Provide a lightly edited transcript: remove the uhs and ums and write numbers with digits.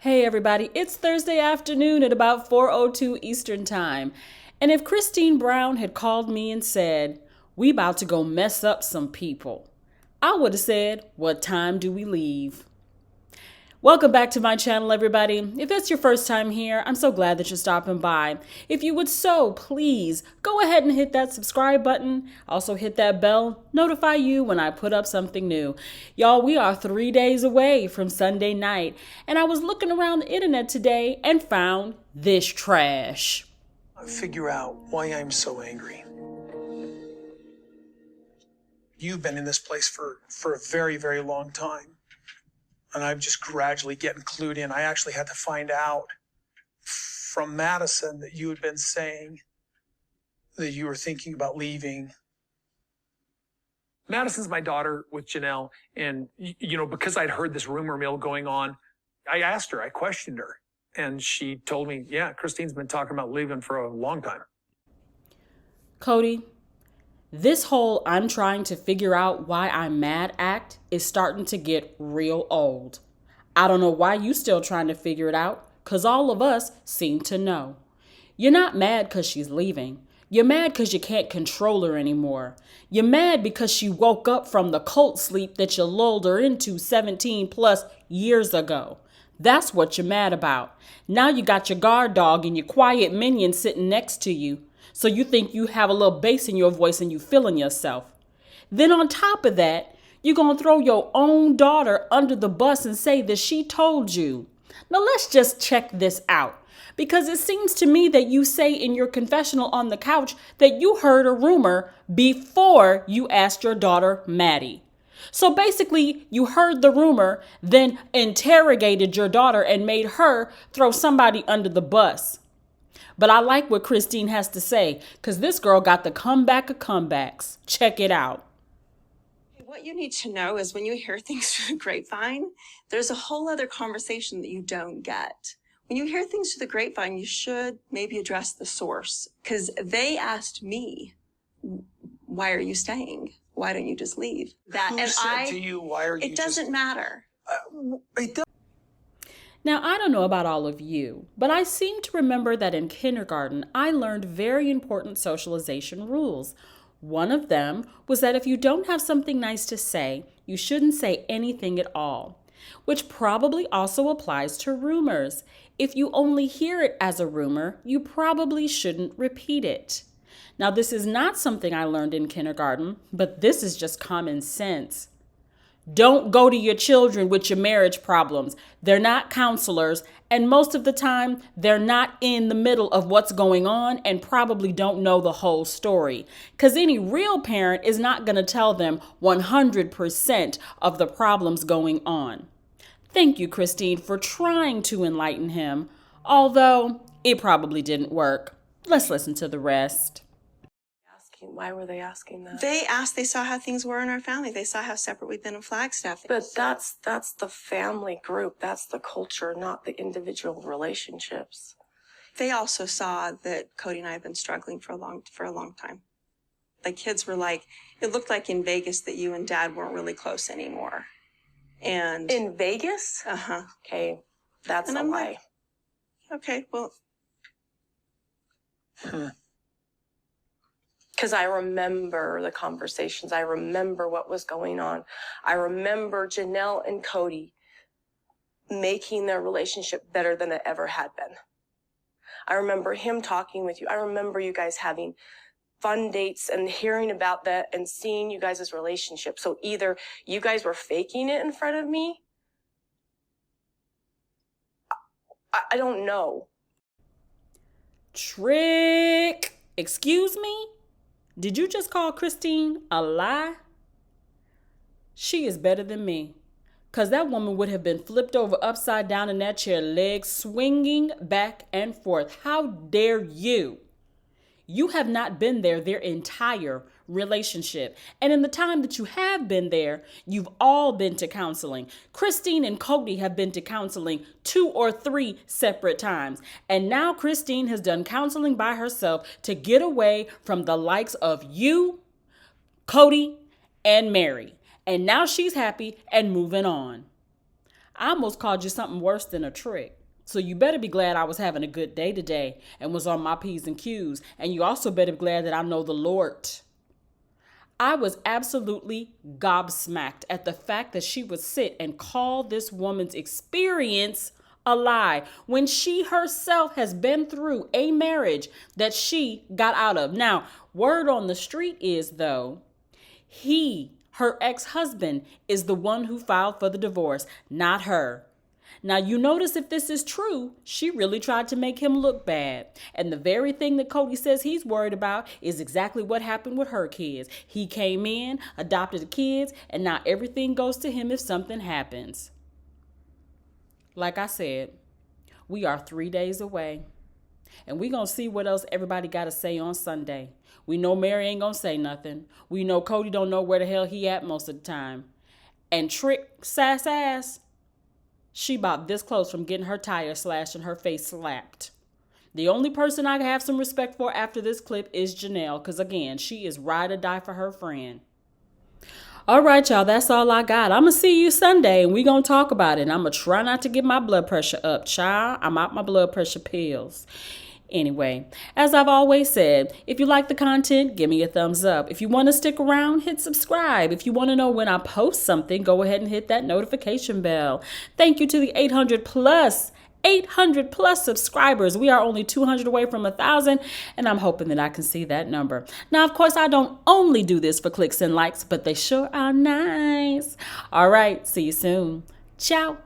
Hey everybody, it's Thursday afternoon at about 4:02 Eastern Time. And if Christine Brown had called me and said, "We about to go mess up some people," I would have said, "What time do we leave?" Welcome back to my channel, everybody. If it's your first time here, I'm so glad that you're stopping by. If you would please go ahead and hit that subscribe button. Also hit that bell, notify you when I put up something new. Y'all, we are 3 days away from Sunday night, and I was looking around the internet today and found this trash. Figure out why I'm so angry. You've been in this place for a very, very long time. And I'm just gradually getting clued in. I actually had to find out from Madison that you had been saying that you were thinking about leaving. Madison's my daughter with Janelle. And, because I'd heard this rumor mill going on, I asked her, I questioned her. And she told me, yeah, Christine's been talking about leaving for a long time. Cody, this whole "I'm trying to figure out why I'm mad" act is starting to get real old. I don't know why you still trying to figure it out, because all of us seem to know. You're not mad because she's leaving. You're mad because you can't control her anymore. You're mad because she woke up from the cult sleep that you lulled her into 17 plus years ago. That's what you're mad about. Now you got your guard dog and your quiet minion sitting next to you. So you think you have a little bass in your voice and you feeling yourself. Then on top of that, you're going to throw your own daughter under the bus and say that she told you. Now let's just check this out. Because it seems to me that you say in your confessional on the couch that you heard a rumor before you asked your daughter, Maddie. So basically, you heard the rumor, then interrogated your daughter and made her throw somebody under the bus. But I like what Christine has to say, because this girl got the comeback of comebacks. Check it out. What you need to know is when you hear things through the grapevine, there's a whole other conversation that you don't get. When you hear things through the grapevine, you should maybe address the source, because they asked me, "Why are you staying? Why don't you just leave?" Who said to you, "Why are you It doesn't matter. Now, I don't know about all of you, but I seem to remember that in kindergarten, I learned very important socialization rules. One of them was that if you don't have something nice to say, you shouldn't say anything at all, which probably also applies to rumors. If you only hear it as a rumor, you probably shouldn't repeat it. Now, this is not something I learned in kindergarten, but this is just common sense. Don't go to your children with your marriage problems. They're not counselors, and most of the time, they're not in the middle of what's going on and probably don't know the whole story. Because any real parent is not going to tell them 100% of the problems going on. Thank you, Christine, for trying to enlighten him, although it probably didn't work. Let's listen to the rest. Why were they asking that? They saw how things were in our family. They saw how separate we've been in Flagstaff. But that's the family group. That's the culture, not the individual relationships. They also saw that Cody and I have been struggling for a long time. The kids were like, it looked like in Vegas that you and Dad weren't really close anymore. And in Vegas? Uh-huh. Okay, that's a lie. Okay, well. Because I remember the conversations. I remember what was going on. I remember Janelle and Cody making their relationship better than it ever had been. I remember him talking with you. I remember you guys having fun dates and hearing about that and seeing you guys' relationship. So either you guys were faking it in front of me. I don't know. Trick. Excuse me? Did you just call Christine a lie? She is better than me. Because that woman would have been flipped over upside down in that chair, legs swinging back and forth. How dare you? You have not been there their entire relationship. And in the time that you have been there, you've all been to counseling. Christine and Cody have been to counseling 2 or 3 separate times. And now Christine has done counseling by herself to get away from the likes of you, Cody, and Mary. And now she's happy and moving on. I almost called you something worse than a trick. So you better be glad I was having a good day today and was on my P's and Q's. And you also better be glad that I know the Lord. I was absolutely gobsmacked at the fact that she would sit and call this woman's experience a lie when she herself has been through a marriage that she got out of. Now, word on the street is, though, her ex-husband, is the one who filed for the divorce, not her. Now, you notice if this is true, she really tried to make him look bad. And the very thing that Cody says he's worried about is exactly what happened with her kids. He came in, adopted the kids, and now everything goes to him if something happens. Like I said, we are 3 days away. And we're going to see what else everybody got to say on Sunday. We know Mary ain't going to say nothing. We know Cody don't know where the hell he at most of the time. And Trick Sass Ass, she about this close from getting her tire slashed and her face slapped. The only person I have some respect for after this clip is Janelle, because again, she is ride or die for her friend. All right, y'all, that's all I got. I'm going to see you Sunday, and we going to talk about it. And I'm going to try not to get my blood pressure up, child. I'm out my blood pressure pills. Anyway, as I've always said, if you like the content, give me a thumbs up. If you want to stick around, hit subscribe. If you want to know when I post something, go ahead and hit that notification bell. Thank you to the 800 plus subscribers. We are only 200 away from 1,000, and I'm hoping that I can see that number. Now, of course, I don't only do this for clicks and likes, but they sure are nice. All right, see you soon. Ciao.